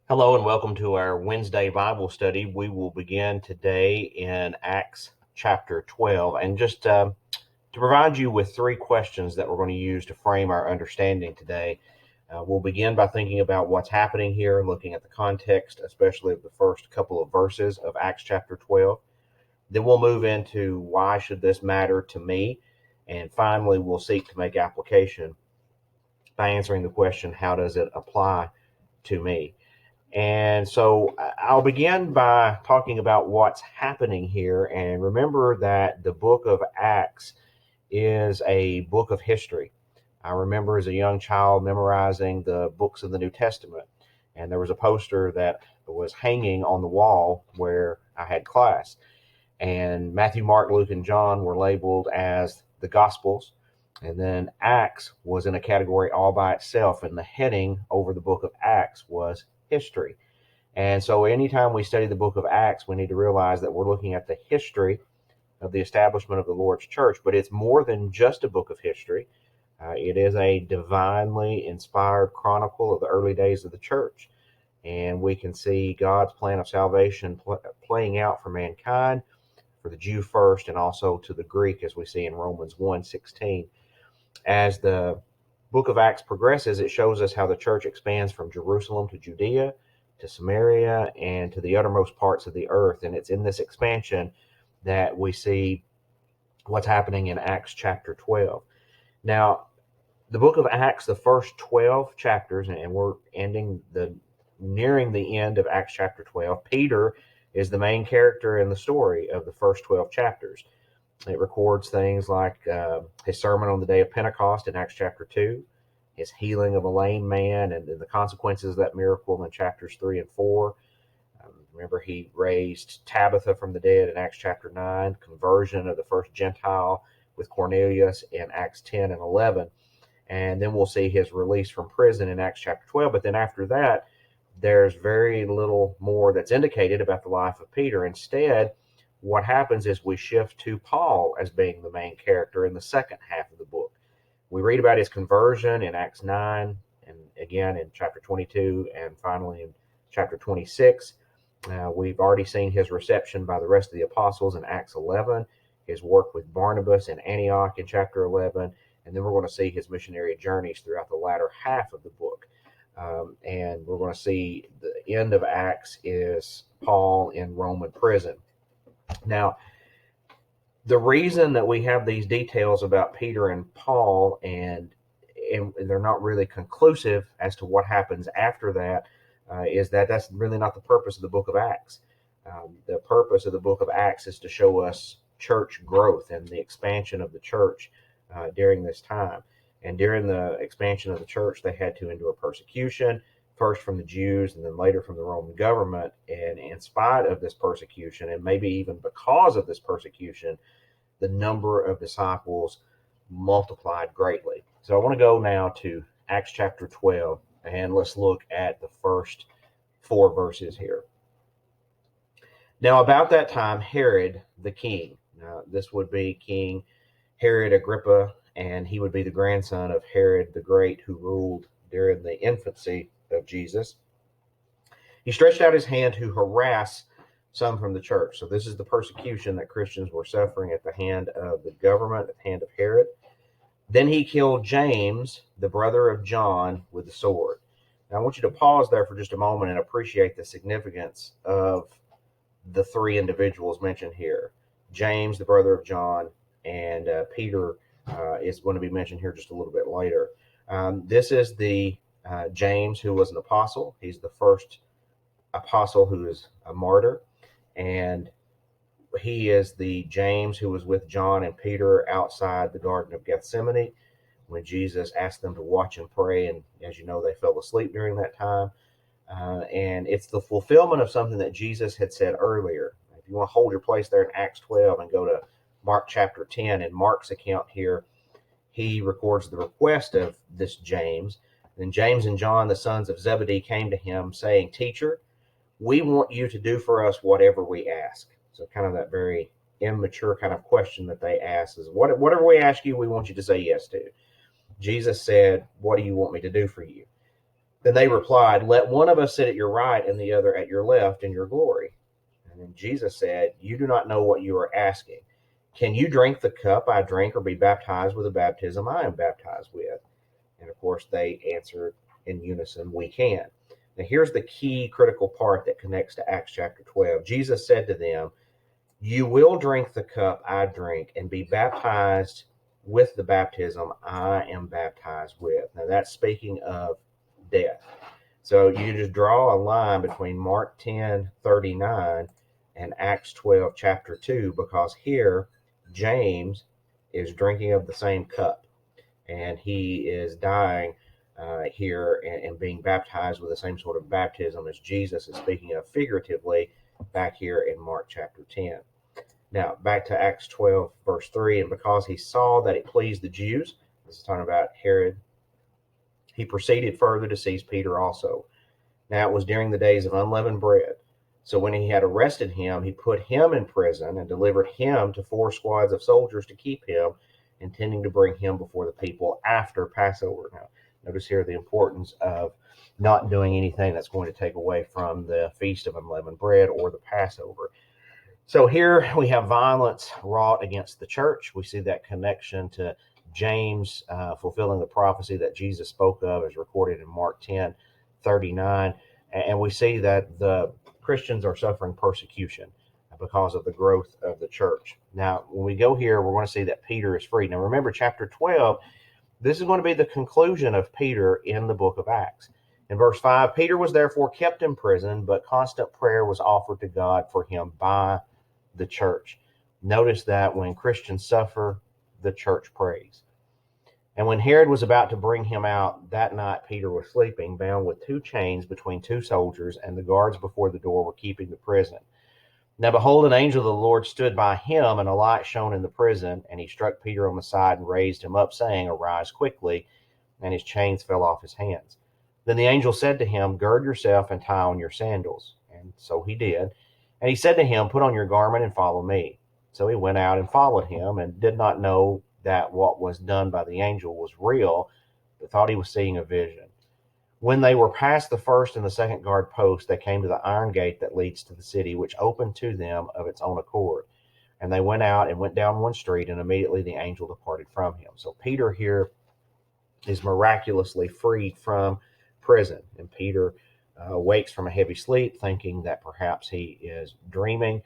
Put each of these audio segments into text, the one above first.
Hello and welcome to our Wednesday Bible study. We will begin today in Acts chapter 12. And just to provide you with three questions that we're going to use to frame our understanding today, we'll begin by thinking about what's happening here, looking at the context, especially of the first couple of verses of Acts chapter 12. Then we'll move into why should this matter to me? And finally, we'll seek to make application by answering the question, how does it apply to me? And so I'll begin by talking about what's happening here. And remember that the book of Acts is a book of history. I remember as a young child memorizing the books of the New Testament. And there was a poster that was hanging on the wall where I had class. And Matthew, Mark, Luke, and John were labeled as the Gospels. And then Acts was in a category all by itself. And the heading over the book of Acts was history. And so anytime we study the book of Acts, we need to realize that we're looking at the history of the establishment of the Lord's church, but it's more than just a book of history. It is a divinely inspired chronicle of the early days of the church. And we can see God's plan of salvation playing out for mankind, for the Jew first, and also to the Greek, as we see in Romans 1:16. As the book of Acts progresses, it shows us how the church expands from Jerusalem to Judea, to Samaria, and to the uttermost parts of the earth. And it's in this expansion that we see what's happening in Acts chapter 12. Now, the book of Acts, the first 12 chapters, and we're nearing the end of Acts chapter 12. Peter is the main character in the story of the first 12 chapters. It records things like his sermon on the day of Pentecost in Acts chapter 2, his healing of a lame man, and the consequences of that miracle in chapters 3 and 4. Remember, he raised Tabitha from the dead in Acts chapter 9, conversion of the first Gentile with Cornelius in Acts 10 and 11. And then we'll see his release from prison in Acts chapter 12. But then after that, there's very little more that's indicated about the life of Peter. Instead, what happens is we shift to Paul as being the main character in the second half of the book. We read about his conversion in Acts 9, and again in chapter 22, and finally in chapter 26. We've already seen his reception by the rest of the apostles in Acts 11, his work with Barnabas in Antioch in chapter 11, and then we're going to see his missionary journeys throughout the latter half of the book. And we're going to see the end of Acts is Paul in Roman prison. Now, the reason that we have these details about Peter and Paul, and they're not really conclusive as to what happens after that, is that that's really not the purpose of the book of Acts. The purpose of the book of Acts is to show us church growth and the expansion of the church during this time. And during the expansion of the church, they had to endure persecution, first from the Jews and then later from the Roman government. And in spite of this persecution, and maybe even because of this persecution, the number of disciples multiplied greatly. So I want to go now to Acts chapter 12, and let's look at the first 4 verses here. Now, about that time, Herod the king, now this would be King Herod Agrippa, and he would be the grandson of Herod the Great, who ruled during the infancy of Jesus. He stretched out his hand to harass some from the church. So this is the persecution that Christians were suffering at the hand of the government, at the hand of Herod. Then he killed James, the brother of John, with the sword. Now I want you to pause there for just a moment and appreciate the significance of the 3 individuals mentioned here. James, the brother of John, and Peter is going to be mentioned here just a little bit later. This is the James who was an apostle. He's the first apostle who is a martyr. And he is the James who was with John and Peter outside the Garden of Gethsemane when Jesus asked them to watch and pray. And as you know, they fell asleep during that time. And it's the fulfillment of something that Jesus had said earlier. If you want to hold your place there in Acts 12 and go to Mark chapter 10, in Mark's account here, he records the request of this James. Then James and John, the sons of Zebedee, came to him saying, "Teacher, we want you to do for us whatever we ask." So kind of that very immature kind of question that they ask is, whatever we ask you, we want you to say yes to. Jesus said, "What do you want me to do for you?" Then they replied, "Let one of us sit at your right and the other at your left in your glory." And then Jesus said, "You do not know what you are asking. Can you drink the cup I drink or be baptized with the baptism I am baptized with?" And of course, they answered in unison, "We can." Now, here's the key critical part that connects to Acts chapter 12. Jesus said to them, "You will drink the cup I drink and be baptized with the baptism I am baptized with." Now, that's speaking of death. So you just draw a line between Mark 10:39 and Acts 12, chapter 2, because here James is drinking of the same cup and he is dying here and being baptized with the same sort of baptism as Jesus is speaking of figuratively back here in Mark chapter 10. Now, back to Acts 12, verse 3, and because he saw that it pleased the Jews, this is talking about Herod, he proceeded further to seize Peter also. Now it was during the days of unleavened bread. So when he had arrested him, he put him in prison and delivered him to 4 squads of soldiers to keep him, intending to bring him before the people after Passover. Now, notice here the importance of not doing anything that's going to take away from the Feast of Unleavened Bread or the Passover. So here we have violence wrought against the church. We see that connection to James fulfilling the prophecy that Jesus spoke of as recorded in Mark 10:39. And we see that the Christians are suffering persecution because of the growth of the church. Now, when we go here, we're going to see that Peter is freed. Now, remember, chapter 12, this is going to be the conclusion of Peter in the book of Acts. In verse 5, Peter was therefore kept in prison, but constant prayer was offered to God for him by the church. Notice that when Christians suffer, the church prays. And when Herod was about to bring him out, that night Peter was sleeping, bound with 2 chains between 2 soldiers, and the guards before the door were keeping the prison. Now behold, an angel of the Lord stood by him, and a light shone in the prison, and he struck Peter on the side and raised him up, saying, "Arise quickly," and his chains fell off his hands. Then the angel said to him, "Gird yourself and tie on your sandals." And so he did. And he said to him, "Put on your garment and follow me." So he went out and followed him, and did not know that what was done by the angel was real, but thought he was seeing a vision. When they were past the first and the second guard post, they came to the iron gate that leads to the city, which opened to them of its own accord. And they went out and went down one street, and immediately the angel departed from him. So Peter here is miraculously freed from prison. And Peter wakes from a heavy sleep, thinking that perhaps he is dreaming,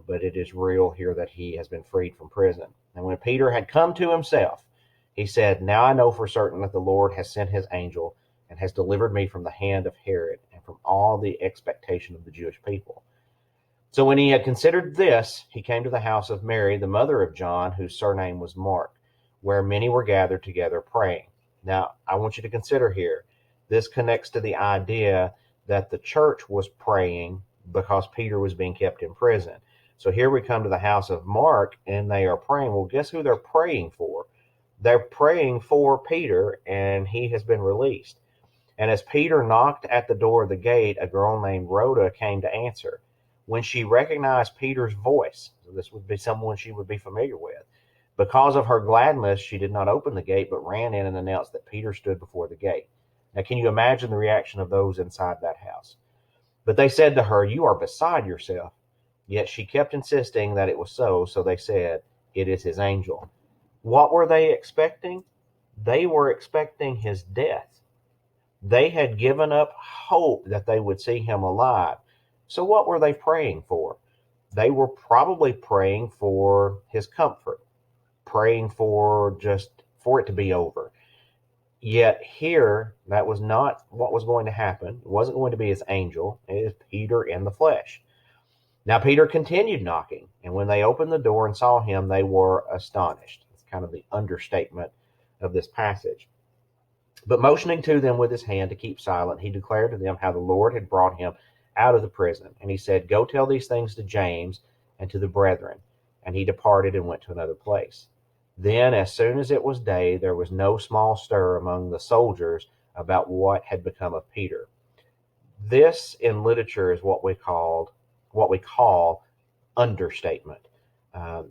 but it is real here that he has been freed from prison. And when Peter had come to himself, he said, "Now I know for certain that the Lord has sent his angel and has delivered me from the hand of Herod and from all the expectation of the Jewish people." So when he had considered this, he came to the house of Mary, the mother of John, whose surname was Mark, where many were gathered together praying. Now, I want you to consider here, this connects to the idea that the church was praying because Peter was being kept in prison. So here we come to the house of Mark, and they are praying. Well, guess who they're praying for? They're praying for Peter, and he has been released. And as Peter knocked at the door of the gate, a girl named Rhoda came to answer. When she recognized Peter's voice, so this would be someone she would be familiar with, because of her gladness, she did not open the gate, but ran in and announced that Peter stood before the gate. Now, can you imagine the reaction of those inside that house? But they said to her, "You are beside yourself." Yet she kept insisting that it was so, so they said, "It is his angel." What were they expecting? They were expecting his death. They had given up hope that they would see him alive. So what were they praying for? They were probably praying for his comfort, praying for it to be over. Yet here, that was not what was going to happen. It wasn't going to be his angel. It is Peter in the flesh. Now Peter continued knocking, and when they opened the door and saw him, they were astonished. It's kind of the understatement of this passage. But motioning to them with his hand to keep silent, he declared to them how the Lord had brought him out of the prison. And he said, "Go tell these things to James and to the brethren." And he departed and went to another place. Then, as soon as it was day, there was no small stir among the soldiers about what had become of Peter. This in literature is what we call understatement.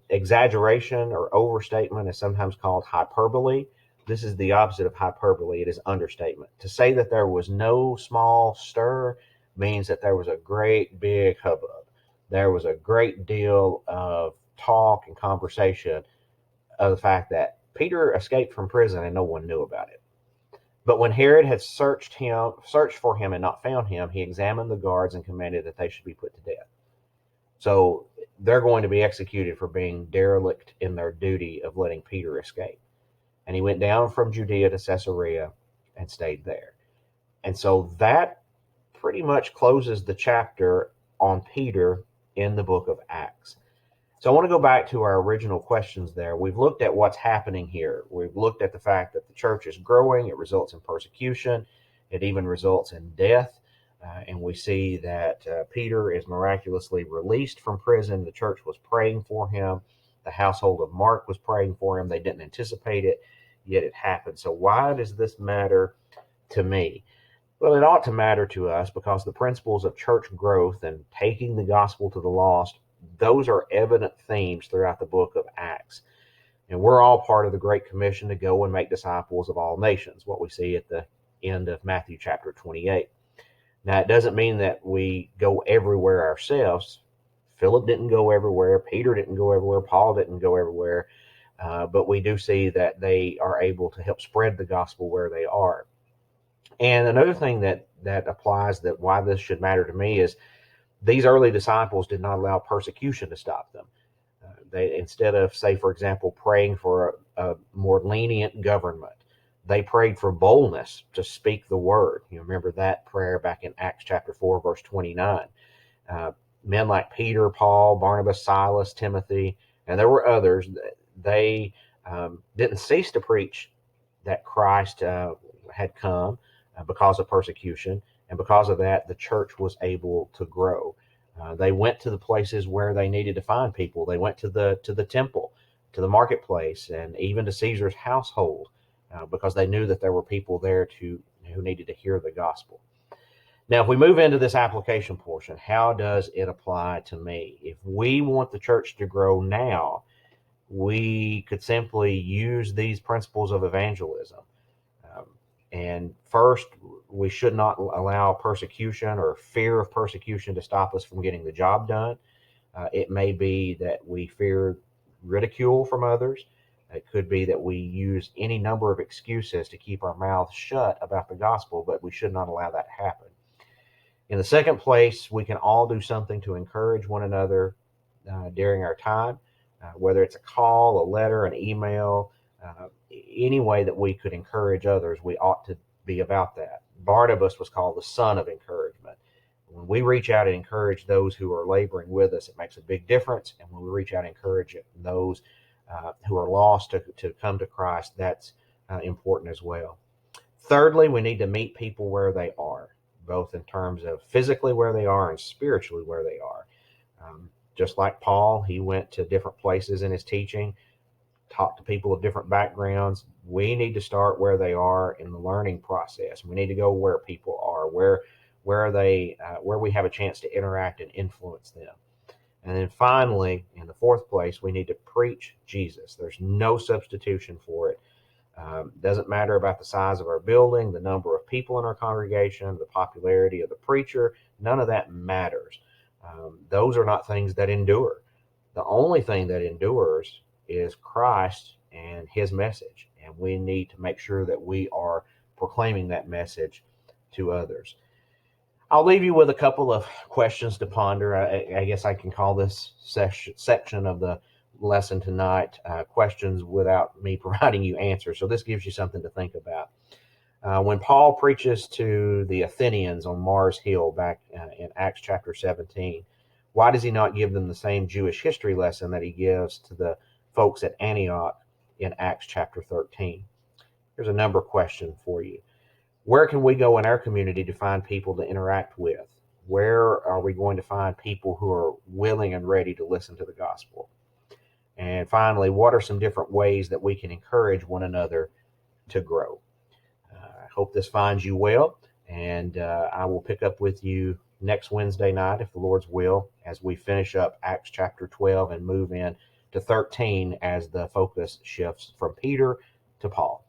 Exaggeration or overstatement is sometimes called hyperbole. this is the opposite of hyperbole. It is understatement. To say that there was no small stir means that there was a great big hubbub. There was a great deal of talk and conversation of the fact that Peter escaped from prison and no one knew about it. But when Herod had searched for him and not found him, he examined the guards and commanded that they should be put to death. So they're going to be executed for being derelict in their duty of letting Peter escape. And he went down from Judea to Caesarea and stayed there. And so that pretty much closes the chapter on Peter in the book of Acts. So I want to go back to our original questions there. We've looked at what's happening here. We've looked at the fact that the church is growing. It results in persecution. It even results in death. And we see that Peter is miraculously released from prison. The church was praying for him. The household of Mark was praying for him. They didn't anticipate it, yet it happened. So why does this matter to me? Well, it ought to matter to us because the principles of church growth and taking the gospel to the lost, those are evident themes throughout the book of Acts. And we're all part of the Great Commission to go and make disciples of all nations, what we see at the end of Matthew chapter 28. Now, it doesn't mean that we go everywhere ourselves. Philip didn't go everywhere. Peter didn't go everywhere. Paul didn't go everywhere. But we do see that they are able to help spread the gospel where they are. And another thing that applies, that why this should matter to me, is these early disciples did not allow persecution to stop them. They, instead of, say, for example, praying for a more lenient government, they prayed for boldness to speak the word. You remember that prayer back in Acts chapter 4, verse 29. Men like Peter, Paul, Barnabas, Silas, Timothy, and there were others, they didn't cease to preach that Christ had come because of persecution. And because of that, the church was able to grow. They went to the places where they needed to find people. They went to the temple, to the marketplace, and even to Caesar's household, because they knew that there were people there who needed to hear the gospel. Now, if we move into this application portion, how does it apply to me? If we want the church to grow now, we could simply use these principles of evangelism. And first, we should not allow persecution or fear of persecution to stop us from getting the job done. It may be that we fear ridicule from others. It could be that we use any number of excuses to keep our mouths shut about the gospel, but we should not allow that to happen. In the second place, we can all do something to encourage one another during our time, whether it's a call, a letter, an email, any way that we could encourage others, we ought to be about that. Barnabas was called the son of encouragement. When we reach out and encourage those who are laboring with us, it makes a big difference. And when we reach out and encourage those who are lost to come to Christ, that's important as well. Thirdly, we need to meet people where they are, both in terms of physically where they are and spiritually where they are. Just like Paul, he went to different places in his teaching, talk to people of different backgrounds. We need to start where they are in the learning process. We need to go where people are, where we have a chance to interact and influence them. And then finally, in the fourth place, we need to preach Jesus. There's no substitution for it. Doesn't matter about the size of our building, the number of people in our congregation, the popularity of the preacher. None of that matters. Those are not things that endure. The only thing that endures is Christ and his message. And we need to make sure that we are proclaiming that message to others. I'll leave you with a couple of questions to ponder. I guess I can call this section of the lesson tonight questions without me providing you answers. So this gives you something to think about. When Paul preaches to the Athenians on Mars Hill back in Acts chapter 17, why does he not give them the same Jewish history lesson that he gives to the folks at Antioch in Acts chapter 13? Here's a number question for you. Where can we go in our community to find people to interact with? Where are we going to find people who are willing and ready to listen to the gospel? And finally, what are some different ways that we can encourage one another to grow? I hope this finds you well, and I will pick up with you next Wednesday night, if the Lord's will, as we finish up Acts chapter 12 and move in to 13 as the focus shifts from Peter to Paul.